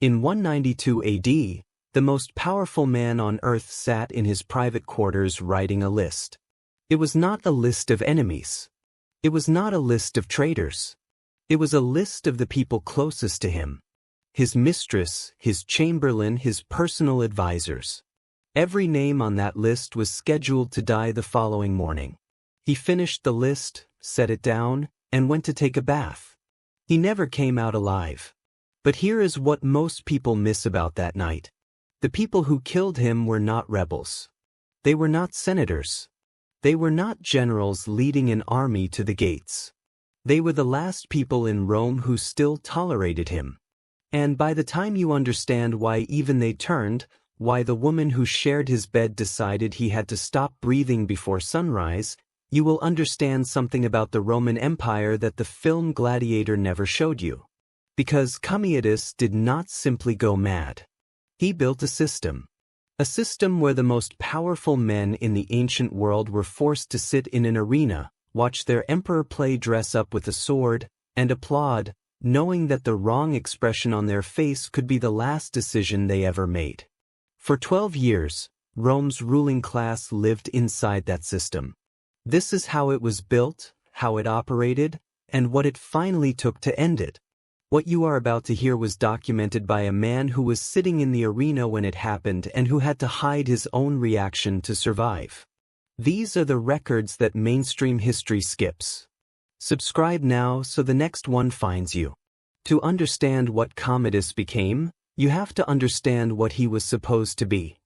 In 192 AD, the most powerful man on earth sat in his private quarters writing a list. It was not a list of enemies. It was not a list of traitors. It was a list of the people closest to him. His mistress, his chamberlain, his personal advisors. Every name on that list was scheduled to die the following morning. He finished the list, set it down, and went to take a bath. He never came out alive. But here is what most people miss about that night. The people who killed him were not rebels. They were not senators. They were not generals leading an army to the gates. They were the last people in Rome who still tolerated him. And by the time you understand why even they turned, why the woman who shared his bed decided he had to stop breathing before sunrise, you will understand something about the Roman Empire that the film Gladiator never showed you. Because Commodus did not simply go mad. He built a system where the most powerful men in the ancient world were forced to sit in an arena, watch their emperor play dress up with a sword, and applaud, knowing that the wrong expression on their face could be the last decision they ever made. For 12 years, Rome's ruling class lived inside that system. This is how it was built, how it operated, and what it finally took to end it. What you are about to hear was documented by a man who was sitting in the arena when it happened and who had to hide his own reaction to survive. These are the records that mainstream history skips. Subscribe now so the next one finds you. To understand what Commodus became, you have to understand what he was supposed to be.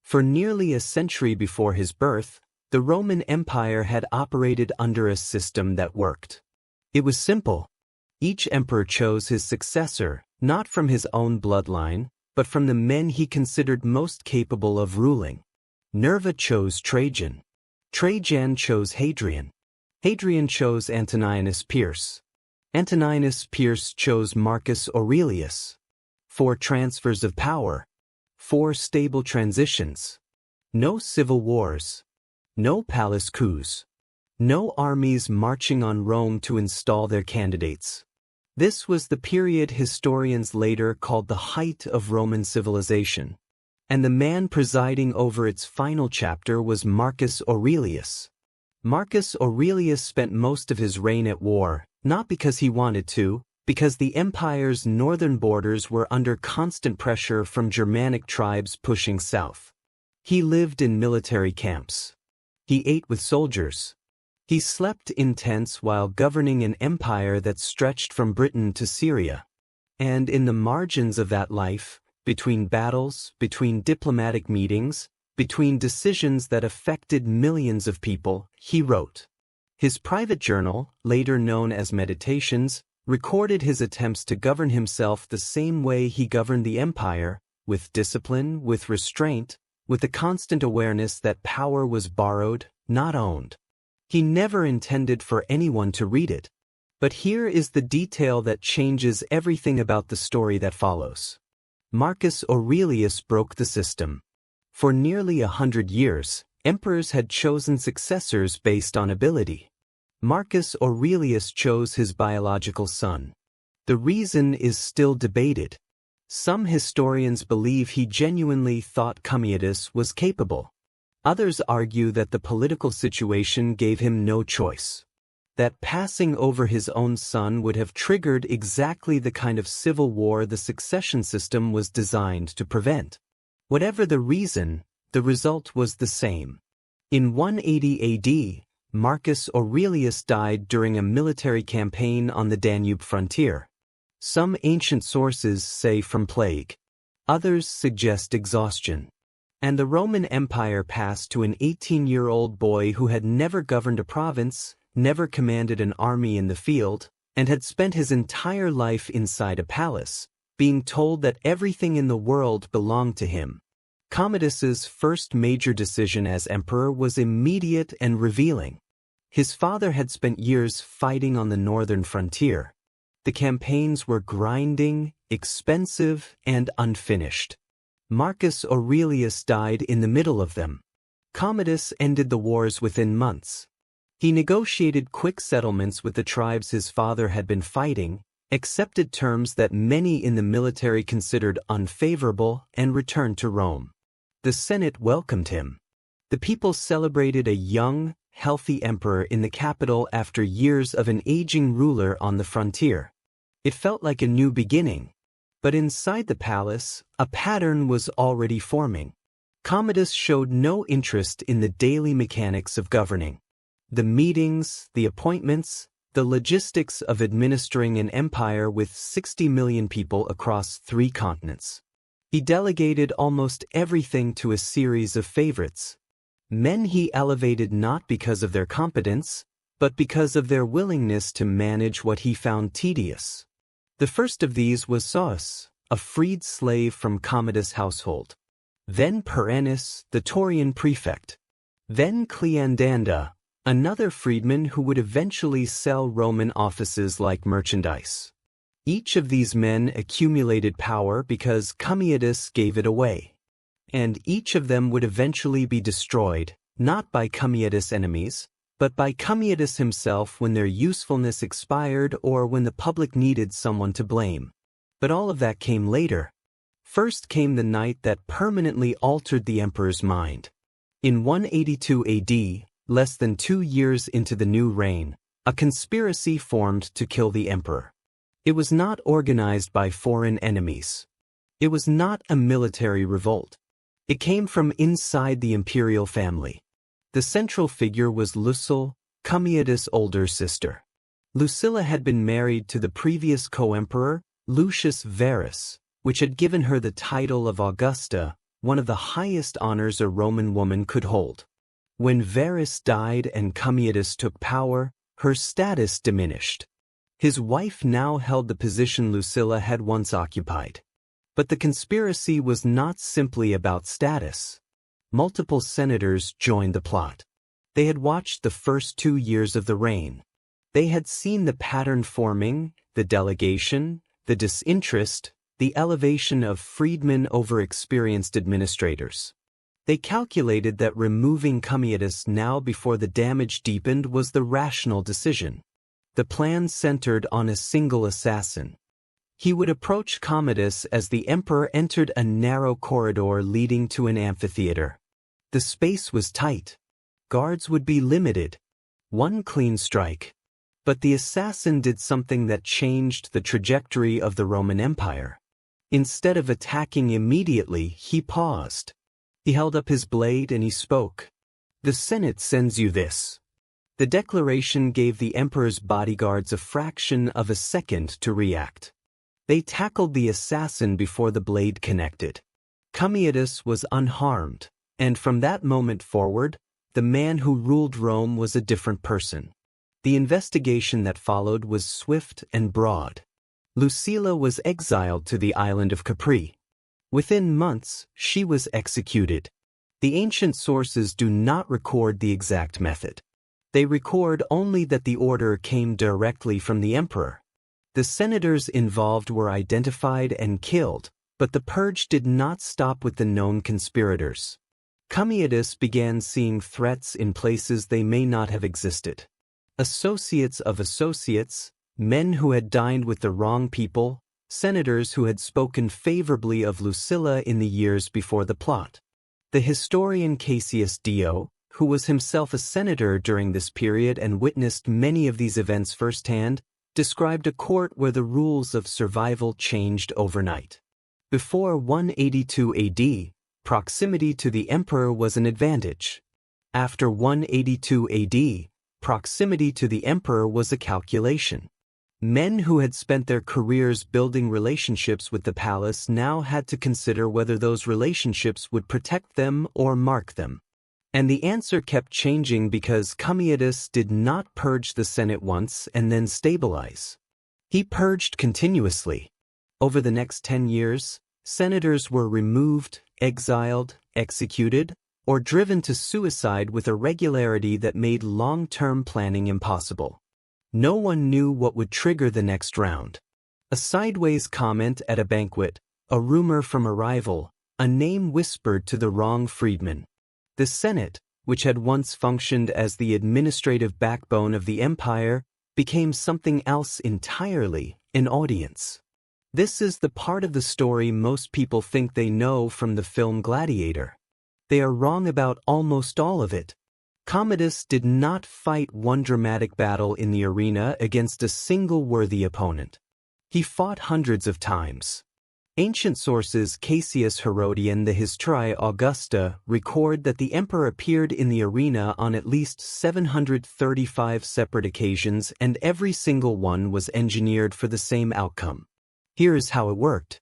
For nearly a century before his birth, the Roman Empire had operated under a system that worked. It was simple. Each emperor chose his successor, not from his own bloodline, but from the men he considered most capable of ruling. Nerva chose Trajan. Trajan chose Hadrian. Hadrian chose Antoninus Pius. Antoninus Pius chose Marcus Aurelius. 4 transfers of power. 4 stable transitions. No civil wars. No palace coups. No armies marching on Rome to install their candidates. This was the period historians later called the height of Roman civilization. And the man presiding over its final chapter was Marcus Aurelius. Marcus Aurelius spent most of his reign at war, not because he wanted to, because the empire's northern borders were under constant pressure from Germanic tribes pushing south. He lived in military camps. He ate with soldiers. He slept in tents while governing an empire that stretched from Britain to Syria. And in the margins of that life, between battles, between diplomatic meetings, between decisions that affected millions of people, he wrote. His private journal, later known as Meditations, recorded his attempts to govern himself the same way he governed the empire, with discipline, with restraint, with the constant awareness that power was borrowed, not owned. He never intended for anyone to read it. But here is the detail that changes everything about the story that follows. Marcus Aurelius broke the system. For nearly 100 years, emperors had chosen successors based on ability. Marcus Aurelius chose his biological son. The reason is still debated. Some historians believe he genuinely thought Commodus was capable. Others argue that the political situation gave him no choice. That passing over his own son would have triggered exactly the kind of civil war the succession system was designed to prevent. Whatever the reason, the result was the same. In 180 AD, Marcus Aurelius died during a military campaign on the Danube frontier. Some ancient sources say from plague. Others suggest exhaustion. And the Roman Empire passed to an 18-year-old boy who had never governed a province, never commanded an army in the field, and had spent his entire life inside a palace, being told that everything in the world belonged to him. Commodus's first major decision as emperor was immediate and revealing. His father had spent years fighting on the northern frontier. The campaigns were grinding, expensive, and unfinished. Marcus Aurelius died in the middle of them. Commodus ended the wars within months. He negotiated quick settlements with the tribes his father had been fighting, accepted terms that many in the military considered unfavorable, and returned to Rome. The Senate welcomed him. The people celebrated a young, healthy emperor in the capital after years of an aging ruler on the frontier. It felt like a new beginning. But inside the palace, a pattern was already forming. Commodus showed no interest in the daily mechanics of governing. The meetings, the appointments, the logistics of administering an empire with 60 million people across 3 continents. He delegated almost everything to a series of favorites. Men he elevated not because of their competence, but because of their willingness to manage what he found tedious. The first of these was Sous, a freed slave from Commodus' household. Then Perennis, the Taurian prefect. Then Cleandanda, another freedman who would eventually sell Roman offices like merchandise. Each of these men accumulated power because Commodus gave it away. And each of them would eventually be destroyed, not by Commodus' enemies, but by Commodus himself when their usefulness expired or when the public needed someone to blame. But all of that came later. First came the night that permanently altered the emperor's mind. In 182 AD, less than 2 years into the new reign, a conspiracy formed to kill the emperor. It was not organized by foreign enemies. It was not a military revolt. It came from inside the imperial family. The central figure was Lucile, Commodus' older sister. Lucilla had been married to the previous co-emperor, Lucius Verus, which had given her the title of Augusta, one of the highest honors a Roman woman could hold. When Verus died and Commodus took power, her status diminished. His wife now held the position Lucilla had once occupied. But the conspiracy was not simply about status. Multiple senators joined the plot. They had watched the first 2 years of the reign. They had seen the pattern forming, the delegation, the disinterest, the elevation of freedmen over experienced administrators. They calculated that removing Commodus now before the damage deepened was the rational decision. The plan centered on a single assassin. He would approach Commodus as the emperor entered a narrow corridor leading to an amphitheater. The space was tight. Guards would be limited. One clean strike. But the assassin did something that changed the trajectory of the Roman Empire. Instead of attacking immediately, he paused. He held up his blade and he spoke. "The Senate sends you this." The declaration gave the emperor's bodyguards a fraction of a second to react. They tackled the assassin before the blade connected. Commodus was unharmed, and from that moment forward, the man who ruled Rome was a different person. The investigation that followed was swift and broad. Lucilla was exiled to the island of Capri. Within months, she was executed. The ancient sources do not record the exact method. They record only that the order came directly from the emperor. The senators involved were identified and killed, but the purge did not stop with the known conspirators. Commodus began seeing threats in places they may not have existed. Associates of associates, men who had dined with the wrong people, senators who had spoken favorably of Lucilla in the years before the plot. The historian Cassius Dio, who was himself a senator during this period and witnessed many of these events firsthand, described a court where the rules of survival changed overnight. Before 182 AD, proximity to the emperor was an advantage. After 182 AD, proximity to the emperor was a calculation. Men who had spent their careers building relationships with the palace now had to consider whether those relationships would protect them or mark them. And the answer kept changing because Commodus did not purge the Senate once and then stabilize. He purged continuously. Over the next 10 years, senators were removed, exiled, executed, or driven to suicide with a regularity that made long-term planning impossible. No one knew what would trigger the next round. A sideways comment at a banquet, a rumor from a rival, a name whispered to the wrong freedman. The Senate, which had once functioned as the administrative backbone of the empire, became something else entirely, an audience. This is the part of the story most people think they know from the film Gladiator. They are wrong about almost all of it. Commodus did not fight one dramatic battle in the arena against a single worthy opponent. He fought hundreds of times. Ancient sources Cassius Herodian the Historia Augusta record that the emperor appeared in the arena on at least 735 separate occasions, and every single one was engineered for the same outcome. Here is how it worked.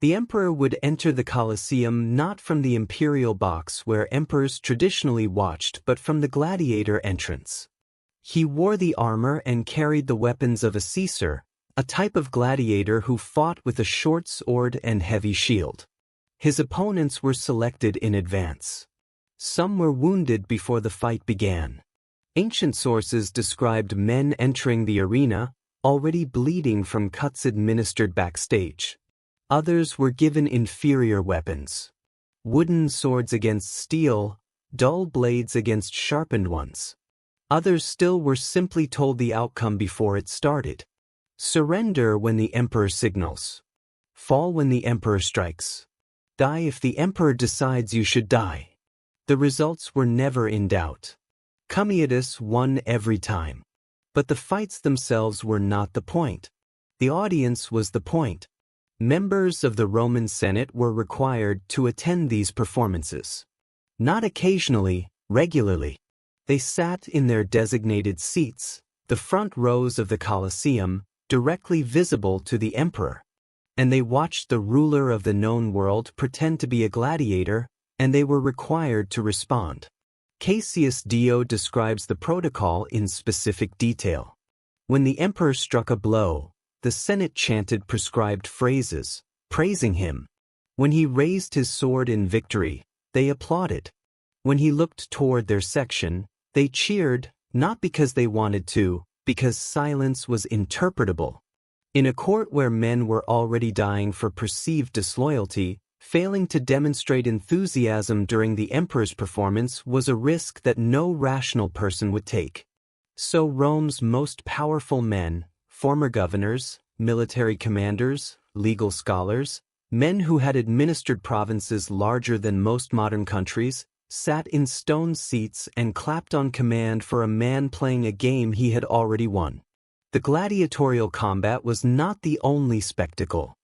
The emperor would enter the Colosseum not from the imperial box where emperors traditionally watched, but from the gladiator entrance. He wore the armor and carried the weapons of a Caesar, a type of gladiator who fought with a short sword and heavy shield. His opponents were selected in advance. Some were wounded before the fight began. Ancient sources described men entering the arena, already bleeding from cuts administered backstage. Others were given inferior weapons. Wooden swords against steel, dull blades against sharpened ones. Others still were simply told the outcome before it started. Surrender when the emperor signals. Fall when the emperor strikes. Die if the emperor decides you should die. The results were never in doubt. Commodus won every time. But the fights themselves were not the point. The audience was the point. Members of the Roman Senate were required to attend these performances. Not occasionally, regularly. They sat in their designated seats, the front rows of the Colosseum, directly visible to the emperor. And they watched the ruler of the known world pretend to be a gladiator, and they were required to respond. Cassius Dio describes the protocol in specific detail. When the emperor struck a blow, the Senate chanted prescribed phrases, praising him. When he raised his sword in victory, they applauded. When he looked toward their section, they cheered, not because they wanted to, because silence was interpretable. In a court where men were already dying for perceived disloyalty, failing to demonstrate enthusiasm during the emperor's performance was a risk that no rational person would take. So Rome's most powerful men, former governors, military commanders, legal scholars, men who had administered provinces larger than most modern countries, sat in stone seats and clapped on command for a man playing a game he had already won. The gladiatorial combat was not the only spectacle.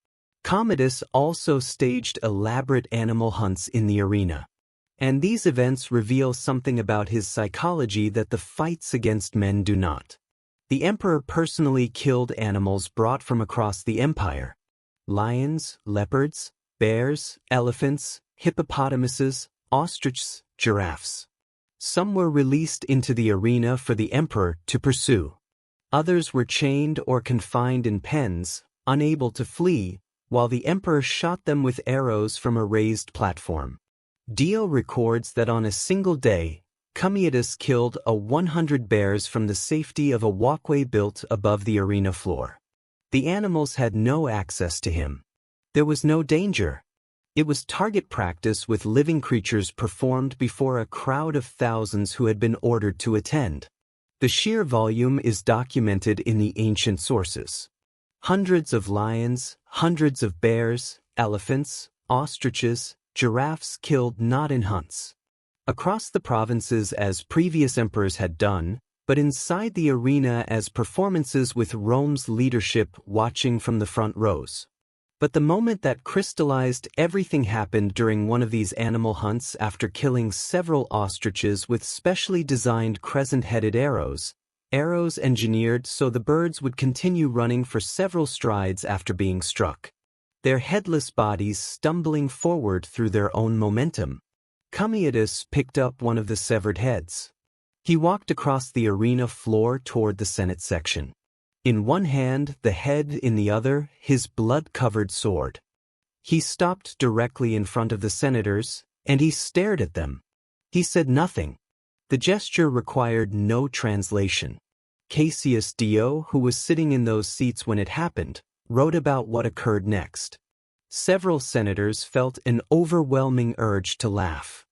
Commodus also staged elaborate animal hunts in the arena. And these events reveal something about his psychology that the fights against men do not. The emperor personally killed animals brought from across the empire. Lions, leopards, bears, elephants, hippopotamuses, ostriches, giraffes. Some were released into the arena for the emperor to pursue. Others were chained or confined in pens, unable to flee, while the emperor shot them with arrows from a raised platform. Dio records that on a single day, Commodus killed 100 bears from the safety of a walkway built above the arena floor. The animals had no access to him. There was no danger. It was target practice with living creatures performed before a crowd of thousands who had been ordered to attend. The sheer volume is documented in the ancient sources. Hundreds of lions, hundreds of bears, elephants, ostriches, giraffes killed not in hunts. Across the provinces as previous emperors had done, but inside the arena as performances with Rome's leadership watching from the front rows. But the moment that crystallized everything happened during one of these animal hunts after killing several ostriches with specially designed crescent-headed arrows engineered so the birds would continue running for several strides after being struck. Their headless bodies stumbling forward through their own momentum. Commodus picked up one of the severed heads. He walked across the arena floor toward the Senate section. In one hand, the head, in the other, his blood-covered sword. He stopped directly in front of the senators, and he stared at them. He said nothing. The gesture required no translation. Cassius Dio, who was sitting in those seats when it happened, wrote about what occurred next. Several senators felt an overwhelming urge to laugh.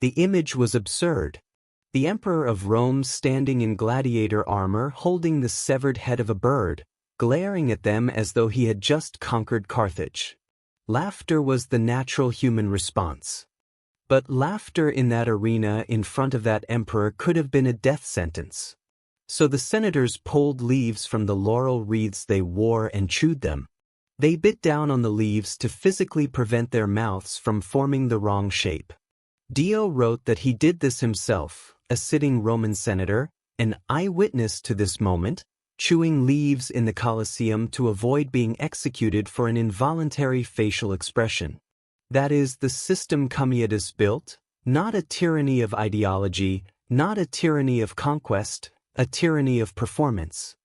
The image was absurd. The emperor of Rome standing in gladiator armor holding the severed head of a bird, glaring at them as though he had just conquered Carthage. Laughter was the natural human response. But laughter in that arena in front of that emperor could have been a death sentence. So the senators pulled leaves from the laurel wreaths they wore and chewed them. They bit down on the leaves to physically prevent their mouths from forming the wrong shape. Dio wrote that he did this himself, a sitting Roman senator, an eyewitness to this moment, chewing leaves in the Colosseum to avoid being executed for an involuntary facial expression. That is the system Commodus built, not a tyranny of ideology, not a tyranny of conquest, a tyranny of performance.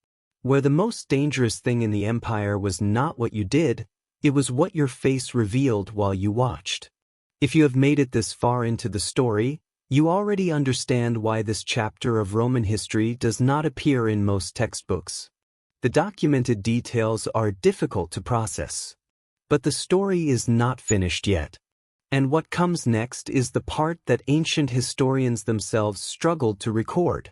Where the most dangerous thing in the empire was not what you did, it was what your face revealed while you watched. If you have made it this far into the story, you already understand why this chapter of Roman history does not appear in most textbooks. The documented details are difficult to process. But the story is not finished yet. And what comes next is the part that ancient historians themselves struggled to record.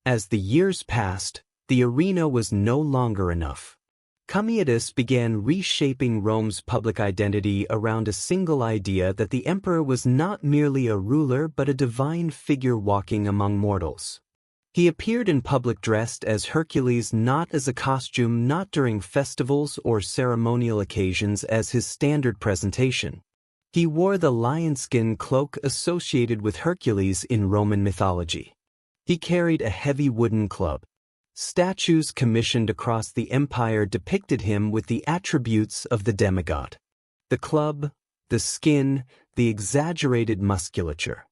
As the years passed, the arena was no longer enough. Commodus began reshaping Rome's public identity around a single idea that the emperor was not merely a ruler but a divine figure walking among mortals. He appeared in public dressed as Hercules, not as a costume, not during festivals or ceremonial occasions as his standard presentation. He wore the lion-skin cloak associated with Hercules in Roman mythology. He carried a heavy wooden club. Statues commissioned across the empire depicted him with the attributes of the demigod. The club, the skin, the exaggerated musculature.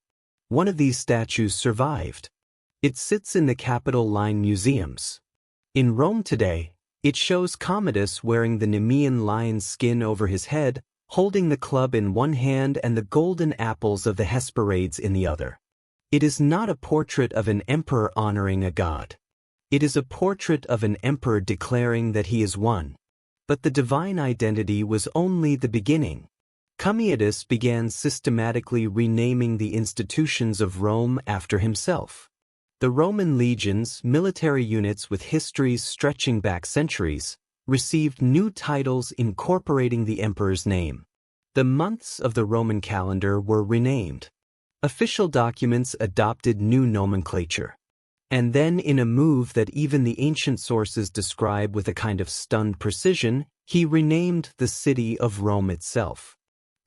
One of these statues survived. It sits in the Capitol line museums. In Rome today, it shows Commodus wearing the Nemean lion's skin over his head, holding the club in one hand and the golden apples of the Hesperides in the other. It is not a portrait of an emperor honoring a god. It is a portrait of an emperor declaring that he is one. But the divine identity was only the beginning. Commodus began systematically renaming the institutions of Rome after himself. The Roman legions, military units with histories stretching back centuries, received new titles incorporating the emperor's name. The months of the Roman calendar were renamed. Official documents adopted new nomenclature. And then, in a move that even the ancient sources describe with a kind of stunned precision, he renamed the city of Rome itself.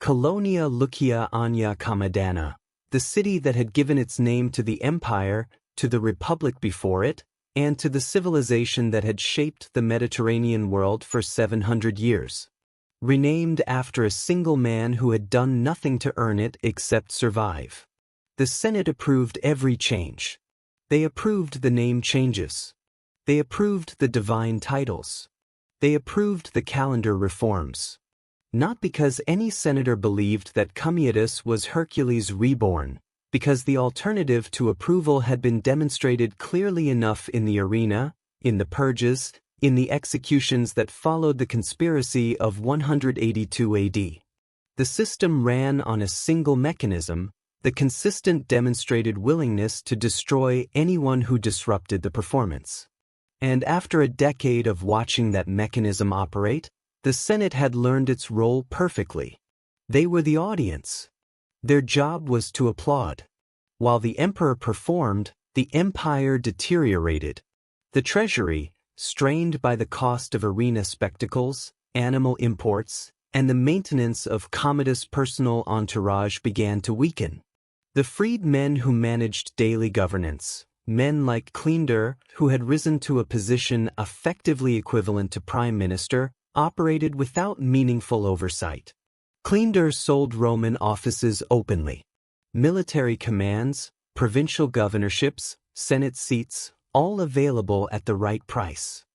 Colonia Lucia Ania Commodana, the city that had given its name to the empire, to the republic before it, and to the civilization that had shaped the Mediterranean world for 700 years. Renamed after a single man who had done nothing to earn it except survive. The Senate approved every change. They approved the name changes. They approved the divine titles. They approved the calendar reforms. Not because any senator believed that Commodus was Hercules reborn, because the alternative to approval had been demonstrated clearly enough in the arena, in the purges, in the executions that followed the conspiracy of 182 AD. The system ran on a single mechanism, the consistent demonstrated willingness to destroy anyone who disrupted the performance. And after a decade of watching that mechanism operate, the Senate had learned its role perfectly. They were the audience. Their job was to applaud. While the emperor performed, the empire deteriorated. The treasury, strained by the cost of arena spectacles, animal imports, and the maintenance of Commodus' personal entourage, began to weaken. The freed men who managed daily governance, men like Cleander, who had risen to a position effectively equivalent to prime minister, operated without meaningful oversight. Cleander sold Roman offices openly. Military commands, provincial governorships, senate seats, all available at the right price.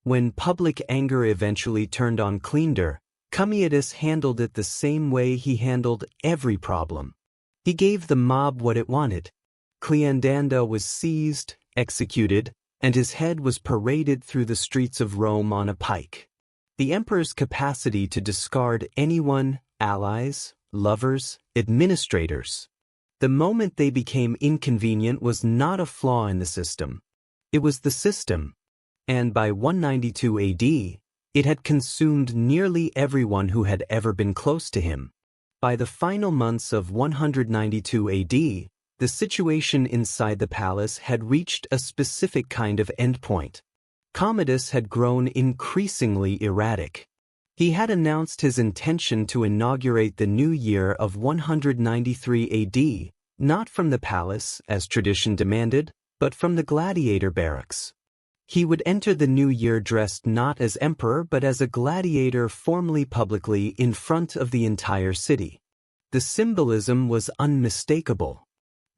When public anger eventually turned on Cleander, Commodus handled it the same way he handled every problem. He gave the mob what it wanted. Cleandanda was seized, executed, and his head was paraded through the streets of Rome on a pike. The emperor's capacity to discard anyone, allies, lovers, administrators. The moment they became inconvenient was not a flaw in the system. It was the system. and by 192 AD, it had consumed nearly everyone who had ever been close to him. By the final months of 192 AD, the situation inside the palace had reached a specific kind of endpoint. Commodus had grown increasingly erratic. He had announced his intention to inaugurate the new year of 193 AD, not from the palace, as tradition demanded, but from the gladiator barracks. He would enter the new year dressed not as emperor but as a gladiator formally publicly in front of the entire city. The symbolism was unmistakable.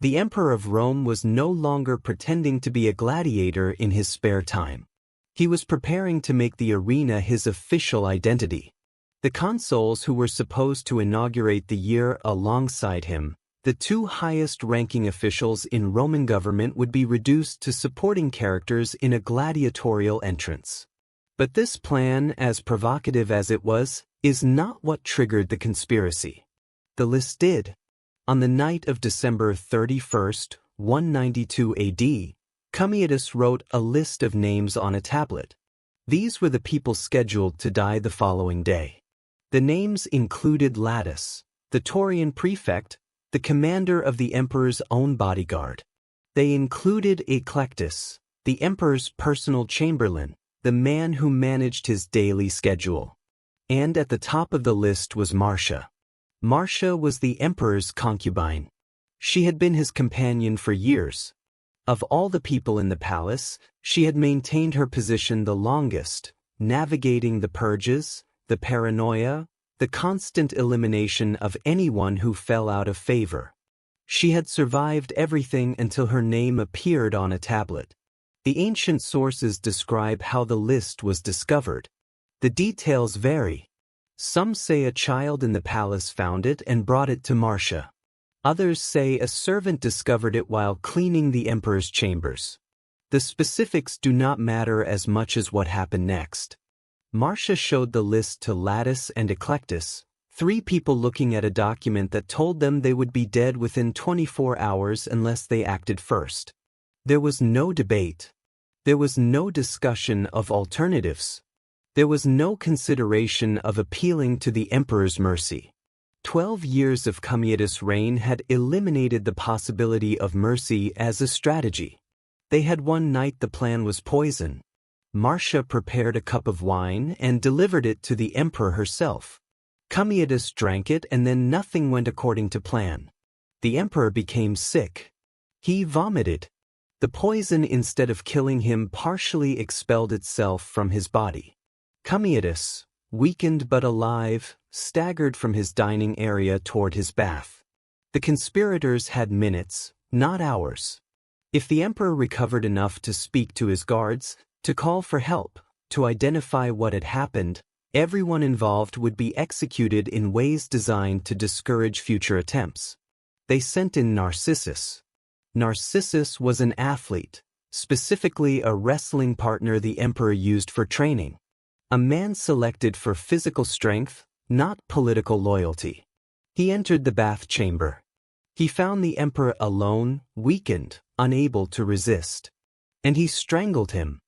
The Emperor of Rome was no longer pretending to be a gladiator in his spare time. He was preparing to make the arena his official identity. The consuls who were supposed to inaugurate the year alongside him, the two highest-ranking officials in Roman government, would be reduced to supporting characters in a gladiatorial entrance. But this plan, as provocative as it was, is not what triggered the conspiracy. The list did. On the night of December 31st, 192 AD, Commodus wrote a list of names on a tablet. These were the people scheduled to die the following day. The names included Latus, the Taurian prefect, the commander of the emperor's own bodyguard. They included Eclectus, the emperor's personal chamberlain, the man who managed his daily schedule. And at the top of the list was Marcia. Marcia was the emperor's concubine. She had been his companion for years. Of all the people in the palace, she had maintained her position the longest, navigating the purges, the paranoia, the constant elimination of anyone who fell out of favor. She had survived everything until her name appeared on a tablet. The ancient sources describe how the list was discovered. The details vary. Some say a child in the palace found it and brought it to Marcia. Others say a servant discovered it while cleaning the emperor's chambers. The specifics do not matter as much as what happened next. Marcia showed the list to Latus and Eclectus, three people looking at a document that told them they would be dead within 24 hours unless they acted first. There was no debate. There was no discussion of alternatives. There was no consideration of appealing to the emperor's mercy. 12 years of Commodus' reign had eliminated the possibility of mercy as a strategy. They had one night the plan was poison. Marcia prepared a cup of wine and delivered it to the emperor herself. Commodus drank it and then nothing went according to plan. The emperor became sick. He vomited. The poison, instead of killing him, partially expelled itself from his body. Commodus, weakened but alive, staggered from his dining area toward his bath. The conspirators had minutes, not hours. If the emperor recovered enough to speak to his guards, to call for help, to identify what had happened, everyone involved would be executed in ways designed to discourage future attempts. They sent in Narcissus. Narcissus was an athlete, specifically a wrestling partner the emperor used for training. A man selected for physical strength, not political loyalty. He entered the bath chamber. He found the emperor alone, weakened, unable to resist. And he strangled him.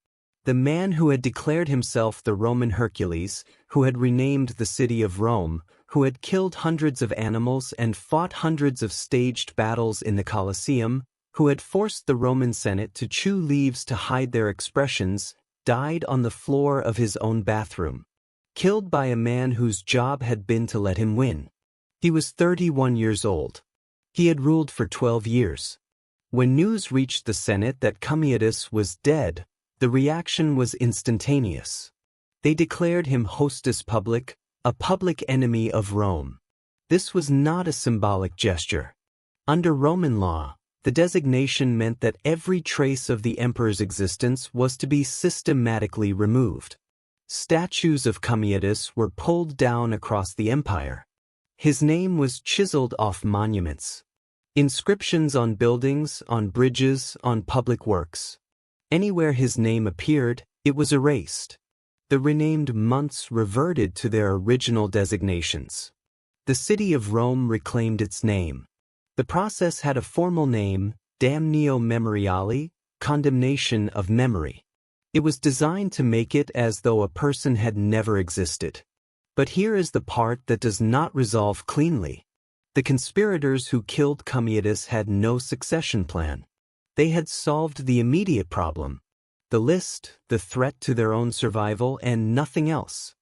The man who had declared himself the Roman Hercules, who had renamed the city of Rome, who had killed hundreds of animals and fought hundreds of staged battles in the Colosseum, who had forced the Roman Senate to chew leaves to hide their expressions, died on the floor of his own bathroom, killed by a man whose job had been to let him win. He was 31 years old. He had ruled for 12 years. When news reached the Senate that Commodus was dead, the reaction was instantaneous. They declared him hostis public, a public enemy of Rome. This was not a symbolic gesture. Under Roman law, the designation meant that every trace of the emperor's existence was to be systematically removed. Statues of Commodus were pulled down across the empire. His name was chiseled off monuments. Inscriptions on buildings, on bridges, on public works. Anywhere his name appeared, it was erased. The renamed months reverted to their original designations. The city of Rome reclaimed its name. The process had a formal name, damnatio memoriale, condemnation of memory. It was designed to make it as though a person had never existed. But here is the part that does not resolve cleanly. The conspirators who killed Commodus had no succession plan. They had solved the immediate problem, the list, the threat to their own survival, and nothing else.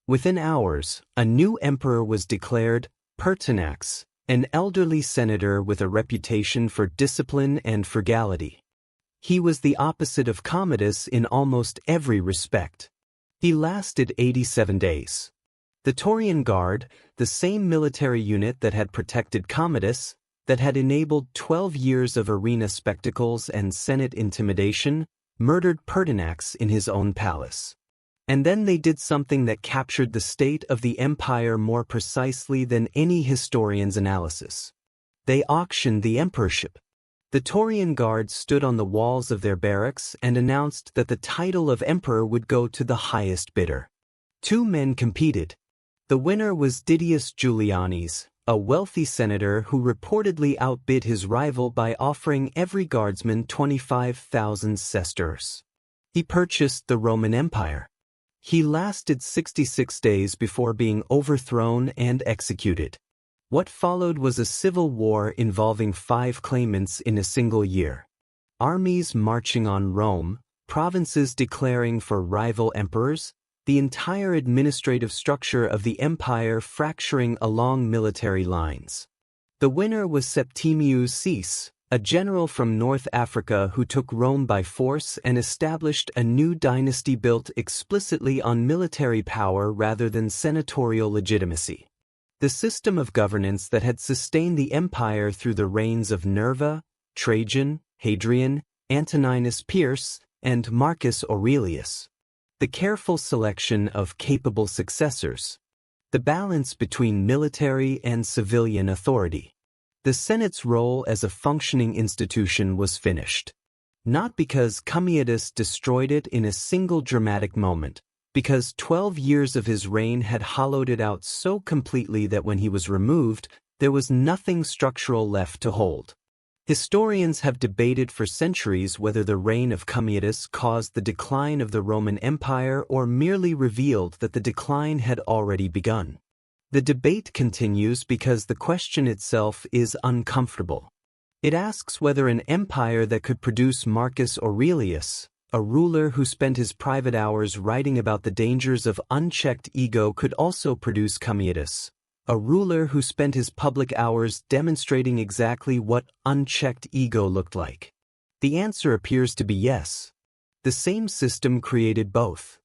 Within hours, a new emperor was declared, Pertinax, an elderly senator with a reputation for discipline and frugality. He was the opposite of Commodus in almost every respect. He lasted 87 days. The Taurian Guard, the same military unit that had protected Commodus, that had enabled 12 years of arena spectacles and Senate intimidation, murdered Pertinax in his own palace. And then they did something that captured the state of the empire more precisely than any historian's analysis. They auctioned the emperorship. The Taurian Guard stood on the walls of their barracks and announced that the title of emperor would go to the highest bidder. Two men competed. The winner was Didius Julianis, a wealthy senator who reportedly outbid his rival by offering every guardsman 25,000 sesterces. He purchased the Roman Empire. He lasted 66 days before being overthrown and executed. What followed was a civil war involving 5 claimants in a single year. Armies marching on Rome, provinces declaring for rival emperors, the entire administrative structure of the empire fracturing along military lines. The winner was Septimius Cis, a general from North Africa who took Rome by force and established a new dynasty built explicitly on military power rather than senatorial legitimacy. The system of governance that had sustained the empire through the reigns of Nerva, Trajan, Hadrian, Antoninus Pius, and Marcus Aurelius. The careful selection of capable successors. The balance between military and civilian authority. The Senate's role as a functioning institution was finished. Not because Commodus destroyed it in a single dramatic moment, because 12 years of his reign had hollowed it out so completely that when he was removed, there was nothing structural left to hold. Historians have debated for centuries whether the reign of Commodus caused the decline of the Roman Empire or merely revealed that the decline had already begun. The debate continues because the question itself is uncomfortable. It asks whether an empire that could produce Marcus Aurelius, a ruler who spent his private hours writing about the dangers of unchecked ego, could also produce Commodus, a ruler who spent his public hours demonstrating exactly what unchecked ego looked like. The answer appears to be yes. The same system created both.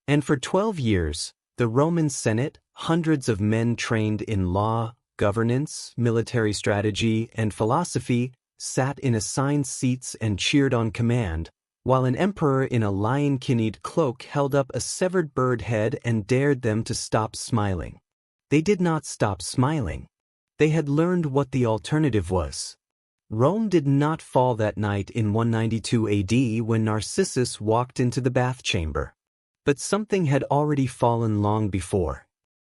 And for 12 years, the Roman Senate, hundreds of men trained in law, governance, military strategy, and philosophy, sat in assigned seats and cheered on command, while an emperor in a lion-kinned cloak held up a severed bird head and dared them to stop smiling. They did not stop smiling. They had learned what the alternative was. Rome did not fall that night in 192 AD when Narcissus walked into the bath chamber. But something had already fallen long before.